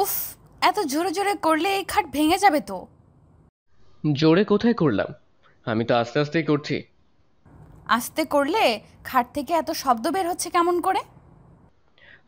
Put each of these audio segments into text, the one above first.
উফ, এত জোরে জোরে করলে এই খাট ভেঙে যাবে তো। জোরে কোথায় করলাম? আমি তো আস্তে আস্তেই করছি। আস্তে করলে খাট থেকে এত শব্দ বের হচ্ছে কেমন করে?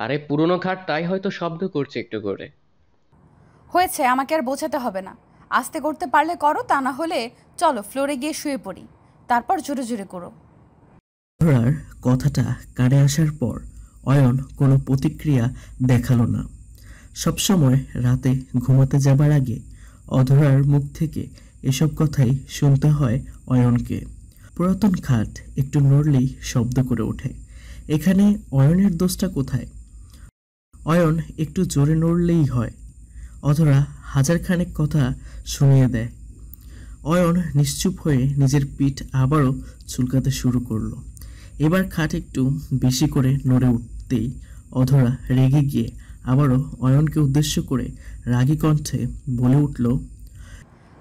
আরে পুরোনো খাট, তাই হয়তো শব্দ করছে একটু করে। হয়েছে, আমাকে আর বোঝাতে হবে না। আস্তে করতে পারলে করো, তা না হলে চলো ফ্লোরে গিয়ে শুয়ে পড়ি, তারপর জোরে জোরে করো। অধরার কথাটা কানে আসার পর অয়ন কোনো প্রতিক্রিয়া দেখালো না। সবসময় রাতে ঘুমাতে যাবার আগে অধরার মুখ থেকে এসব কথাই শুনতে হয় অয়নকে। পুরাতন খাট একটু নড়লেই শব্দ করে ওঠে। এখানে অয়নের দোষটা কোথায়? অয়ন একটু জোরে নড়লেই হয়, অধরা হাজারখানেক কথা শুনিয়ে দেয়। অয়ন নিশ্চুপ হয়ে নিজের পিঠ আবারও চুলকাতে শুরু করলো। এবার খাট একটু বেশি করে নড়ে উঠতেই অধরা রেগে গিয়ে আবারও অয়নকে উদ্দেশ্য করে রাগী কণ্ঠে বলে উঠল,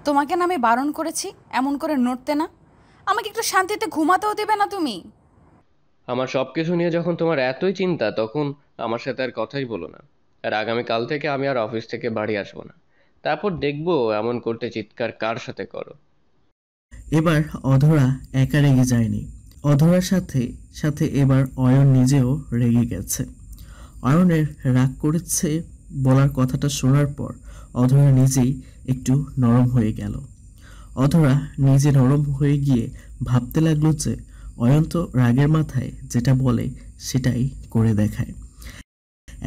তোমাকে না আমি বারণ করেছি এমন করে নড়তে না? আমাকে একটু শান্তিতে ঘুমাতেও দেবে না তুমি? আমার সব কিছু নিয়ে যখন তোমার এতই চিন্তা, তখন আমার সাথে আর কথাই বলো না। আর আগামীকাল থেকে আমি আর অফিস থেকে বাড়ি আসবো না। তারপর দেখবো এমন করতে চিৎকার কার সাথে করো। এবার অধরা একা রেগে যায়নি, অধরার সাথে সাথে এবার অয়ন নিজেও রেগে গেছে। অয়নের রাগ করেছে বলার কথাটা শোনার পর অধরা নিজেই একটু নরম হয়ে গেল। অধরা নিজে নরম হয়ে গিয়ে ভাবতে লাগলো যে অয়ন তো রাগের মাথায় যেটা বলে সেটাই করে দেখায়।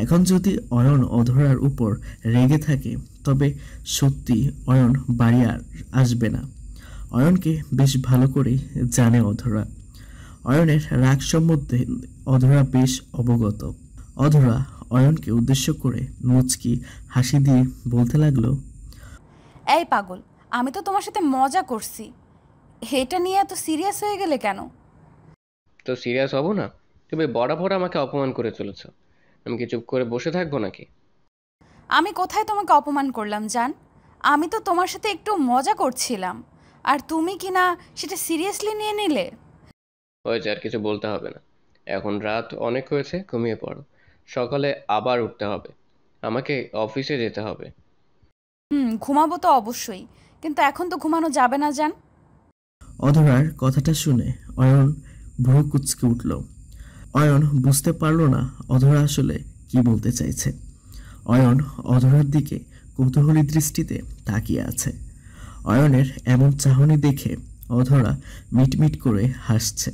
এখন যদি অয়ন অধরার উপর রেগে থাকে তবে সত্যি অয়ন বাড়ি আর আসবে না। অয়নকে বেশ ভালো করেই জানে অধরা। অয়নের রাগ সম্বন্ধে অধরা বেশ অবগত। অধরা অয়নকে উদ্দেশ্য করে মুচকি হাসি দিয়ে বলতে লাগলো, এই পাগল, আমি তো তোমার সাথে মজা করছি, এটা নিয়ে এত সিরিয়াস হয়ে গেলে কেন? তো সিরিয়াস হব না? তুমি বরাবর আমাকে অপমান করে চলেছো। আমি কি চুপ করে বসে থাকবো নাকি? আমি কোথায় তোমাকে অপমান করলাম জান? আমি তো তোমার সাথে একটু মজা করছিলাম, আর তুমি কি না সেটা সিরিয়াসলি নিয়ে নিলে। হয়েছে, আর কিছু বলতে হবে না। এখন রাত অনেক হয়েছে, ঘুমিয়ে পড়ো। সকালে আবার উঠতে হবে। আমাকে অফিসে যেতে হবে। ঘুমাবো তো অবশ্যই, কিন্তু এখন তো ঘুমানো যাবে না জান। অধরার কথাটা শুনে অয়ন ভ্রু কুঁচকে উঠল। অয়ন বুঝতে পারল না অধরা আসলে কি বলতে চাইছে। অয়ন অধরার দিকে কৌতূহলী দৃষ্টিতে তাকিয়ে আছে। অয়নের এমন চাহনি দেখে অধরা মিটমিট করে হাসছে।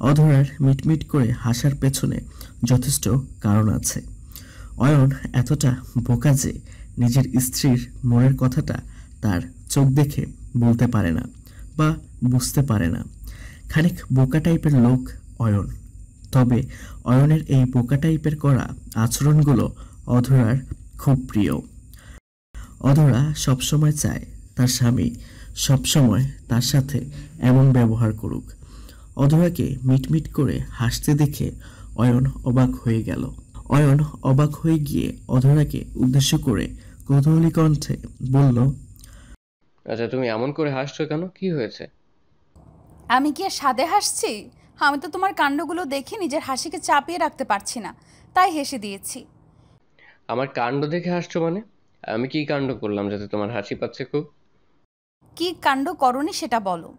অধরার মিটমিট করে হাসার পেছনে যথেষ্ট কারণ আছে। অয়ন এতটা বোকা যে নিজের স্ত্রীর মনের কথাটা তার চোখ দেখে বলতে পারে না বা বুঝতে পারে না। খানিক বোকা টাইপের লোক অয়ন। তবে অয়নের এই বোকা টাইপের করা আচরণগুলো অধরার খুব প্রিয়। অধরা সবসময় চায় তার স্বামী সবসময় তার সাথে এমন ব্যবহার করুক। অধরাকে মিটমিট করে হাসতে দেখে অয়ন অবাক হয়ে গেল। অয়ন অবাক হয়ে গিয়ে অধরাকে উদ্দেশ্য করে কৌতূহলী কণ্ঠে বলল, আচ্ছা, তুমি এমন করে হাসছো কেন? কি হয়েছে? আমি কি আর সাদে হাসছি? আমি তো তোমার কাণ্ডগুলো দেখে নিজের হাসিকে চাপিয়ে রাখতে পারছি না, তাই হেসে দিয়েছি। আমার কাণ্ড দেখে হাসছো মানে? আমি কি কাণ্ড করলাম যাতে তোমার হাসি পাচ্ছে খুব? কি কাণ্ড করনি সেটা বলো।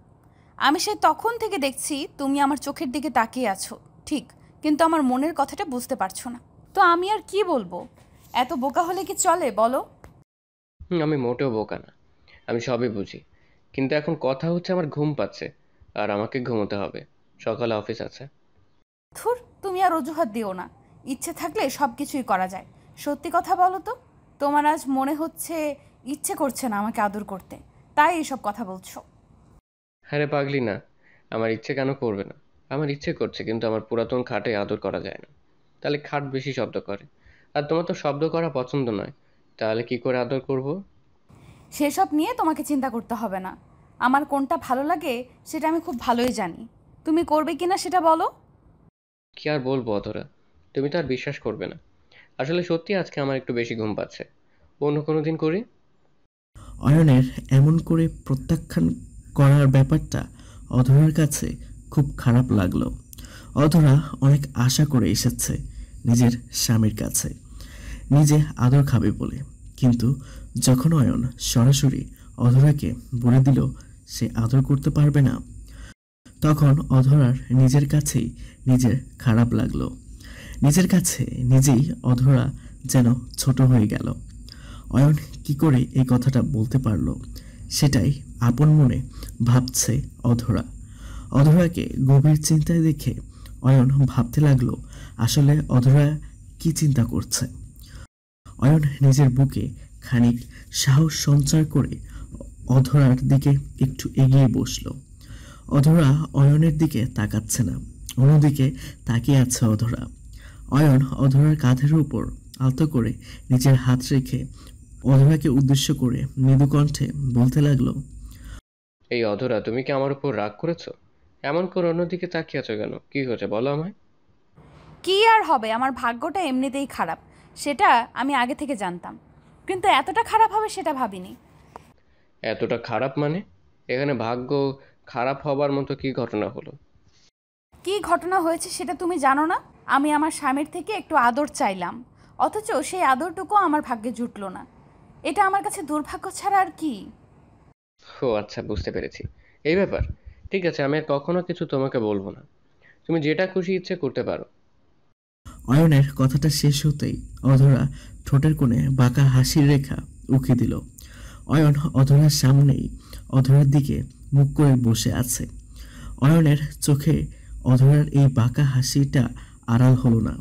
আমি সেই তখন থেকে দেখছি তুমি আমার চোখের দিকে তাকিয়ে আছো, ঠিক, কিন্তু আমার মনের কথাটা বুঝতে পারছো না। তো আমি আর কি বলবো? এত বোকা হলে কি চলে বলো? আমি মোটেও বোকা না। আমি সবই বুঝি। কিন্তু এখন কথা হচ্ছে আমার ঘুম পাচ্ছে। আর আমাকে ঘুমোতে হবে। সকালে অফিস আছে। ধুর, তুমি আর অজুহাত দিও না। ইচ্ছে থাকলে সব কিছুই করা যায়। সত্যি কথা বলো তো, তোমার আজ মনে হচ্ছে ইচ্ছে করছে না আমাকে আদর করতে, তাই এসব কথা বলছো। হ্যাঁ রে পাগলি না। আমার ইচ্ছে কেন করবে না? আমার ইচ্ছে করছে, কিন্তু আমার পুরাতন খাটে আদর করা যায় না। তাহলে খাট বেশি শব্দ করে। আর তোমার তো শব্দ করা পছন্দ নয়। তাহলে কি করে আদর করব? সেসব নিয়ে তোমাকে চিন্তা করতে হবে না। আমার কোনটা ভালো লাগে সেটা আমি খুব ভালোই জানি। তুমি করবে কিনা সেটা বলো। কি আর বলবো অধরা, তুমি তো আর বিশ্বাস করবে না। আসলে সত্যি আজকে আমার একটু বেশি ঘুম পাচ্ছে। অন্য কোনো দিন করি। অয়নের এমন করে প্রত্যাখ্যান করার ব্যাপারটা অধরার কাছে খুব খারাপ লাগলো। অধরা অনেক আশা করে এসেছে নিজের স্বামীর কাছে। নিজে আদর খাবে বলে। কিন্তু যখন অয়ন সরাসরি অধরাকে বলে দিল সে আদর করতে পারবে না, তখন অধরার নিজের কাছেই নিজের খারাপ লাগলো। নিজের কাছে নিজেই অধরা যেন ছোট হয়ে গেল। অয়ন কি করে এই কথাটা বলতে পারলো সেটাই আপন মনে ভাবছে অধরা। অধরাকে গভীর চিন্তায় দেখে অয়ন ভাবতে লাগলো আসলে অধরা কি চিন্তা করছে। অয়ন নিজের বুকে খানিক সাহস সঞ্চার করে অধরার দিকে একটু এগিয়ে বসলো। অধরা অয়নের দিকে তাকাচ্ছে না, অন্যদিকে তাকিয়ে আছে অধরা। অয়ন অধরার কাঁধের উপর আলতো করে নিজের হাত রেখে অধরাকে উদ্দেশ্য করে মৃদু কণ্ঠে বলতে লাগলো, এই অধরা, তুমি কি আমার উপর রাগ করেছো? এমন করে অন্যদিকে তাকিয়ে আছো কেন? কি হয়েছে বলো আমায়। কি আর হবে, আমার ভাগ্যটা এমনিতেই খারাপ, সেটা আমি আগে থেকে জানতাম, কিন্তু এতটা খারাপ হবে সেটা ভাবিনি। এতটা খারাপ মানে? এখানে ভাগ্য খারাপ হবার মতো কি ঘটনা হলো? কি ঘটনা হয়েছে সেটা তুমি জানো না? আমি আমার স্বামীর থেকে একটু আদর চাইলাম, অথচ সেই আদরটুকু আমার ভাগ্যে জুটলো না। এটা আমার কাছে দুর্ভাগ্য ছাড়া আর কি। ও আচ্ছা, বুঝতে পেরেছি। এই ব্যাপার। ঠিক আছে, আমি আর কখনো কিছু তোমাকে বলবো না। তুমি যেটা খুশি ইচ্ছে করতে পারো। অয়নের কথাটা শেষ হতেই অধরা ঠোঁটের কোণে বাঁকা হাসির রেখা উঁকি দিল। অয়ন অধরার সামনেই অধরার দিকে মুখ করে বসে আছে। অয়নের চোখে অধরার এই বাঁকা হাসিটা আড়াল হলো না।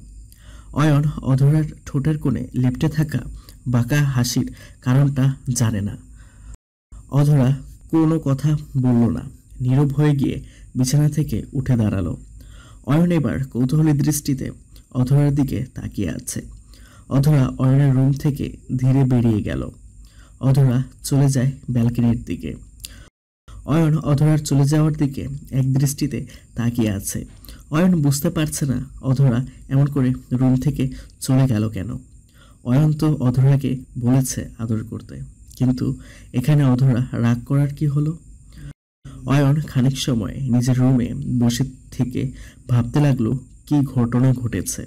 অয়ন অধরার ঠোঁটের কোণে লেপ্টে থাকা বাঁকা হাসির কারণটা জানে না। অধরা কোনো কথা বলল না, নীরব হয়ে গিয়ে বিছানা থেকে উঠে দাঁড়ালো। অয়ন এবার কৌতূহলী দৃষ্টিতে অধরার দিকে তাকিয়ে আছে। অধরা অয়নের রুম থেকে ধীরে বেরিয়ে গেল। অধরা চলে যায় ব্যালকনির দিকে। অয়ন অধরার চলে যাওয়ার দিকে এক দৃষ্টিতে তাকিয়ে আছে। অয়ন বুঝতে পারছে না অধরা এমন করে রুম থেকে চলে গেল কেন। অয়ন তো অধরাকে বলেছে আদর করতে, কিন্তু এখানে অধরা রাগ করার কি হলো? অয়ন খানিক সময় নিজের রুমে বসে থেকে ভাবতে লাগলো কি ঘটনা ঘটেছে,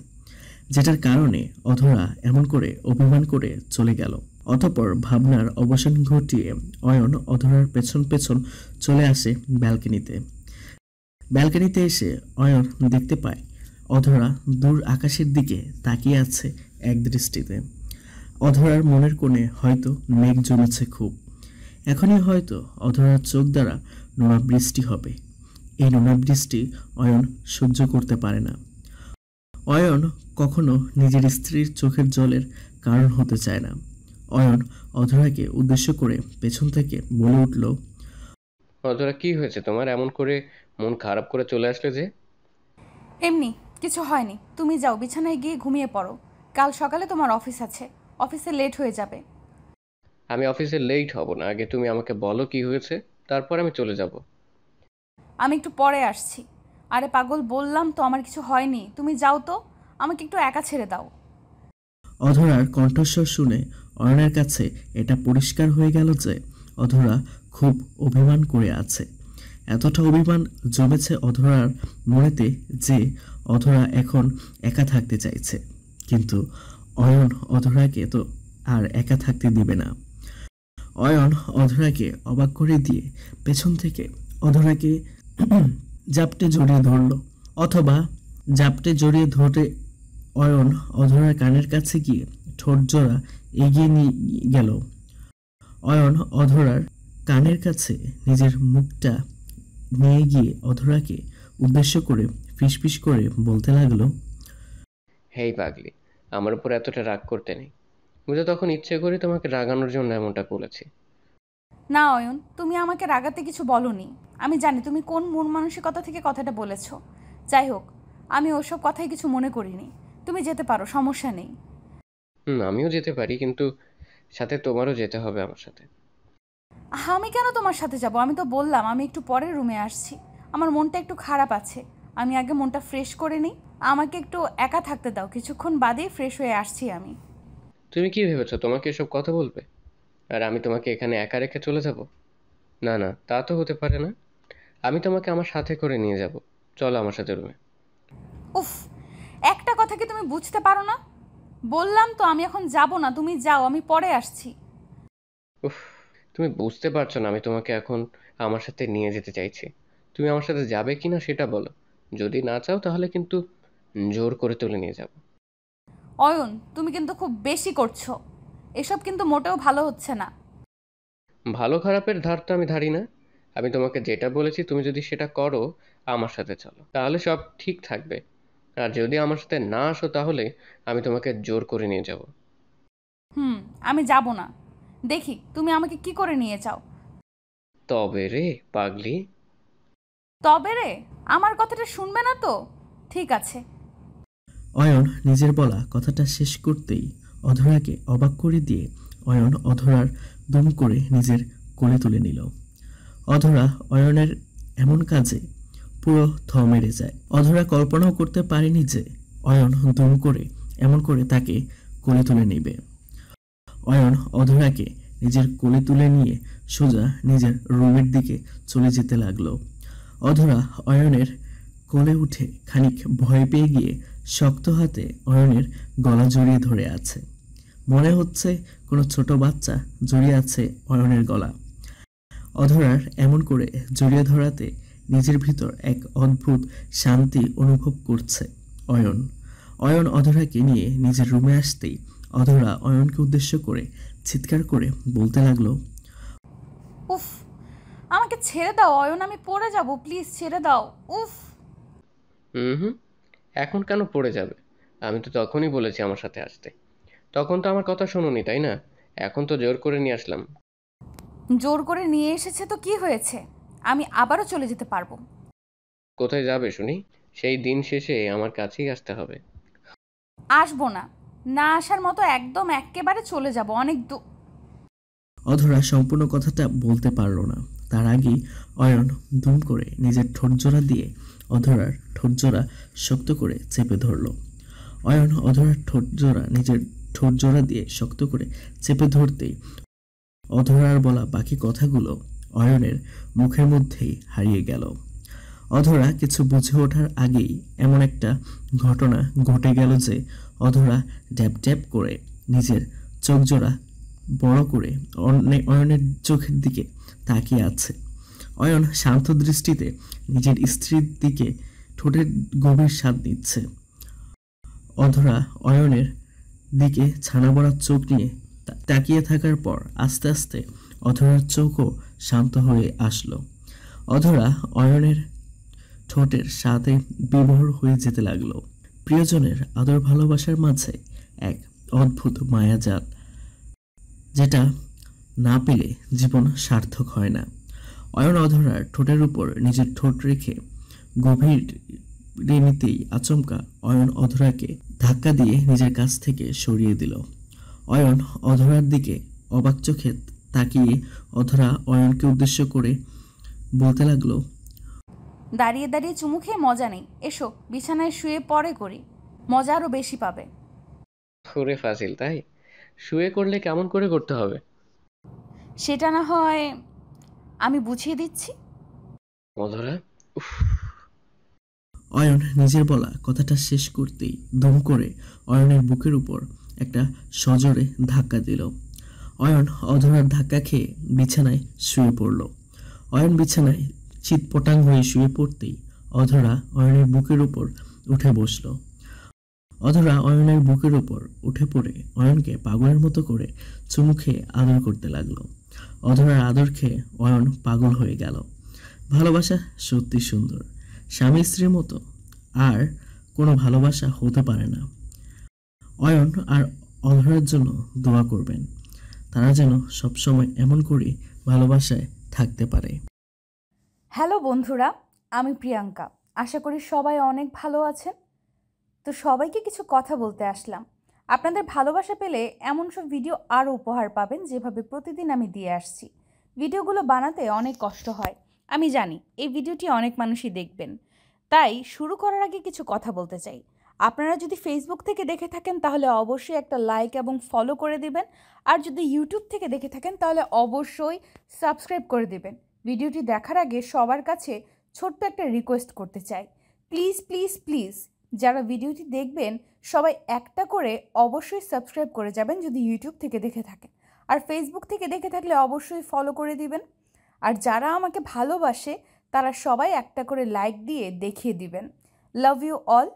যেটার কারণে অধরা এমন করে অভিমান করে চলে গেল। অতঃপর ভাবনার অবসান ঘটিয়ে অয়ন অধরার পেছন পেছন চলে আসে ব্যালকনিতে। ব্যালকনিতে এসে অয়ন দেখতে পায় অধরা দূর আকাশের দিকে তাকিয়ে আছে এক দৃষ্টিতে। অধরার মনের কোণে হয়তো মেঘ জমেছে খুব। এখনই হয়তো অধরার চোখ দ্বারা নোনা বৃষ্টি হবে। এই নোনা বৃষ্টি অয়ন সহ্য করতে পারে না। অয়ন কখনো নিজের স্ত্রীর চোখের জলের কারণ হতে চায় না। অয়ন অধরাকে উদ্দেশ্য করে পেছন থেকে বলে উঠল, অধরা, কি হয়েছে তোমার? এমন করে মন খারাপ করে চলে আসলে যে? এমনি কিছু হয়নি, তুমি যাও বিছানায় গিয়ে ঘুমিয়ে পড়ো, কাল সকালে তোমার অফিস আছে, অফিসে লেট হয়ে যাবে। আমি অফিসে লেট হব না, আগে তুমি আমাকে বলো কি হয়েছে, তারপর আমি চলে যাব। আমি একটু পরে আসছি। আরে পাগল, বললাম তো আমার কিছু হয়নি, তুমি যাও তো, আমাকে একটু একা ছেড়ে দাও। অধরার কণ্ঠস্বর শুনে অয়নের কাছে এটা পরিষ্কার হয়ে গেল যে অধরা খুব অভিমান করে আছে। এতটা অভিমান জমেছে অধরার মনেতে যে অধরা এখন একা থাকতে চাইছে, কিন্তু অয়ন অধরাকে তো আর একা থাকতে দিবে না। অয়ন অধরাকে অবাক করে দিয়ে পেছন থেকে অধরাকে জাপটে জড়িয়ে ধরল, অথবা জাপটে জড়িয়ে ধরে অয়ন অধরার কানের কাছে গিয়ে ঠোঁট জোড়া এগিয়ে নিয়ে গেল। অয়ন অধরার কানের কাছে নিজের মুখটা নিয়ে গিয়ে অধরাকে উদ্দেশ্য করে ফিসফিস করে বলতে লাগলো, হেই পাগলি, আমার উপর এতটা রাগ করতে নেই। বুঝে তখন ইচ্ছে করে তোমাকে রাগানোর জন্য এমনটা বলেছি। না অয়ন, তুমি আমাকে রাগাতে কিছু বলনি। আমি জানি তুমি কোন মন মানসিকতা থেকে কথাটা বলেছো। যাই হোক, আমি ওসব কথাই কিছু মনে করিনি। তুমি যেতে পারো, সমস্যা নেই। আমিও যেতে পারি, কিন্তু সাথে তোমারও যেতে হবে আমার সাথে। আমি কেন তোমার সাথে যাব? আমি তো বললাম আমি একটু পরে রুমে আসছি, আমার মনটা একটু খারাপ আছে, আমি আগে মনটা ফ্রেশ করে নিই। আমাকে একটু একা থাকতে দাও, কিছুক্ষণ বাদেই ফ্রেশ হয়ে আসছি আমি। তুমি কি ভেবেছো তোমাকে এসব কথা বলবে আর আমি তোমাকে এখানে একা রেখে চলে যাব? না না, তা তো হতে পারে না। আমি তোমাকে আমার সাথে করে নিয়ে যাব। চলো আমার সাথে রুমে। উফ, একটা কথা কি তুমি বুঝতে পারো না? বললাম তো আমি এখন যাব না, তুমি যাও, আমি পরে আসছি। উফ, তুমি বুঝতে পারছো না আমি তোমাকে এখন আমার সাথে নিয়ে যেতে চাইছি। তুমি আমার সাথে যাবে কিনা সেটা বলো। যদি না চাও তাহলে কিন্তু জোর করে তুলে নিয়ে যাব। অয়ন, তুমি কিন্তু খুব বেশি করছো। এসব কিন্তু মোটেও ভালো হচ্ছে না। ভালো খারাপের ধার তো আমি ধারি না। আমি তোমাকে যেটা বলেছি তুমি যদি সেটা করো, আমার সাথে চলো, তাহলে সব ঠিক থাকবে। আর যদি আমার সাথে না আসো তাহলে আমি তোমাকে জোর করে নিয়ে যাব। হুম, আমি যাব না। দেখি তুমি আমাকে কি করে নিয়ে যাও। তবে রে পাগলি। তবে রে, আমার কথাটা শুনবে না তো? ঠিক আছে। অয়ন নিজের বলা কথাটা শেষ করতেই অধরাকে অবাক করে দিয়ে অয়ন অধরার দুম করে নিজের কোলে তুলে নিল। অধরা অয়নের এমন কাজে পুরো থ মেরে যায়। অধরা কল্পনাও করতে পারেনি যে অয়ন দুম করে এমন করে তাকে কোলে তুলে নেবে। অয়ন অধরাকে নিজের কোলে তুলে নিয়ে সোজা নিজের রুমের দিকে চলে যেতে লাগলো। অধরা অয়নের কোলে উঠে খানিক ভয় পেয়ে গিয়ে শক্ত হাতে অয়নের গলা জড়িয়ে ধরে আছে। মনে হচ্ছে কোনো ছোট বাচ্চা জড়িয়ে আছে অয়নের গলা। অধরার এমন করে জড়িয়ে ধরাতে নিজের ভিতর এক অদ্ভুত শান্তি অনুভব করছে অয়ন। অয়ন অধরাকে নিয়ে নিজের রুমে আসতেই অধরা অয়নকে উদ্দেশ্য করে চিৎকার করে বলতে লাগলো, উফ, আমাকে ছেড়ে দাও অয়ন, আমি পড়ে যাব, প্লিজ ছেড়ে দাও। উফ। হুম হুম, এখন কেন পড়ে যাবে? আমি তো তখনই বলেছি আমার সাথে আসতে। তখন তো আমার কথা শোনোনি, তাই না? এখন তো জোর করে নিয়ে আসলাম। জোর করে নিয়ে এসেছে তো কি হয়েছে? আমি আবারও চলে যেতে পারবো। কোথায় যাবে শুনি? সেই দিন শেষে আমার কাছেই আসতে হবে। আসবো না। না আসার মতো একদম এক্কেবারে চলে যাব, অনেক অধরা সম্পূর্ণ কথাটা বলতে পারল না। তার আগেই অয়ন দুম করে নিজের ঠোঁটজোড়া দিয়ে অধরার ঠোঁটজোড়া শক্ত করে চেপে ধরল। অয়ন অধরার ঠোঁটজোড়া নিজের ঠোঁটজোড়া দিয়ে শক্ত করে চেপে ধরতেই অধরার বলা বাকি কথাগুলো অয়নের মুখের মধ্যেই হারিয়ে গেল। অধরা কিছু বুঝে ওঠার আগেই এমন একটা ঘটনা ঘটে গেল যে অধরা ড্যাব ড্যাব করে নিজের চোখজোড়া বড় করে অয়নের চোখের দিকে তাকিয়ে আছে। অয়ন শান্ত দৃষ্টিতে নিজের স্ত্রীর দিকে ঠোঁটের গভীর স্বাদ নিচ্ছে। অধরা অয়নের দিকে ছানা বড়া চোখ নিয়ে তাকিয়ে থাকার পর আস্তে আস্তে অধরার চোখও শান্ত হয়ে আসলো। অধরা অয়নের ঠোঁটের স্বাদে বিভোর হয়ে যেতে লাগলো। প্রিয়জনের আদর ভালোবাসার মাঝে এক অদ্ভুত মায়াজাল, যেটা না পেলে জীবন সার্থক হয় না। অয়ন অধরার ঠোঁটের উপর নিজের ঠোঁট রেখে গভীর নিতেই আচমকা অয়ন অধরাকে ধাক্কা দিয়ে নিজের কাছ থেকে সরিয়ে দিল। অয়ন অধরার দিকে অবাক চোখে তাকিয়ে অধরা অয়নকে উদ্দেশ্য করে বলতে লাগলো, দাঁড়িয়ে দাঁড়িয়ে চুমু খেয়ে মজা নেই, এসো বিছানায় শুয়ে পরে করি, মজা আরও বেশি পাবে। ওরে ফাজিল তাই? শুয়ে করলে কেমন করে করতে হবে? সেটা না হয় আমি বুঝিয়ে দিচ্ছি। অধরা, উফ। অয়ন নিজের বলা কথাটা শেষ করতেই দুম করে অয়নের বুকের উপর একটা সজোরে ধাক্কা দিল। অয়ন অধরার ধাক্কা খেয়ে বিছানায় শুয়ে পড়ল। অয়ন বিছানায় চিৎপটাং হয়ে শুয়ে পড়তেই অধরা অয়নের বুকের উপর উঠে বসল। অধরা অয়নের বুকের উপর উঠে পড়ে অয়নকে পাগলের মতো করে চুমু খেয়ে আদর করতে লাগলো। অধরার আদর খেয়ে অয়ন পাগল হয়ে গেল। ভালোবাসা সত্যি সুন্দর। স্বামী স্ত্রীর মতো আর কোনো ভালোবাসা হতে পারে না। অয়ন আর অধরার জন্য দোয়া করবেন, তারা যেন সবসময় এমন করে ভালোবাসায় থাকতে পারে। হ্যালো বন্ধুরা, আমি প্রিয়াঙ্কা। আশা করি সবাই অনেক ভালো আছেন। তো সবাইকে কিছু কথা বলতে আসলাম। আপনাদের ভালোবাসা পেলে এমন সব ভিডিও আরও উপহার পাবেন, যেভাবে প্রতিদিন আমি দিয়ে আসছি। ভিডিওগুলো বানাতে অনেক কষ্ট হয়, আমি জানি। এই ভিডিওটি অনেক মানুষই দেখবেন, তাই শুরু করার আগে কিছু কথা বলতে চাই। আপনারা যদি ফেসবুক থেকে দেখে থাকেন তাহলে অবশ্যই একটা লাইক এবং ফলো করে দিবেন। আর যদি ইউটিউব থেকে দেখে থাকেন তাহলে অবশ্যই সাবস্ক্রাইব করে দিবেন। ভিডিওটি দেখার আগে সবার কাছে ছোট্ট একটা রিকোয়েস্ট করতে চাই, প্লিজ প্লিজ প্লিজ যারা ভিডিওটি দেখবেন সবাই একটা করে অবশ্যই সাবস্ক্রাইব করে যাবেন যদি ইউটিউব থেকে দেখে থাকেন, আর ফেসবুক থেকে দেখে থাকলে অবশ্যই ফলো করে দিবেন। আর যারা আমাকে ভালোবাসে তারা সবাই একটা করে লাইক দিয়ে দেখিয়ে দিবেন। Love you all.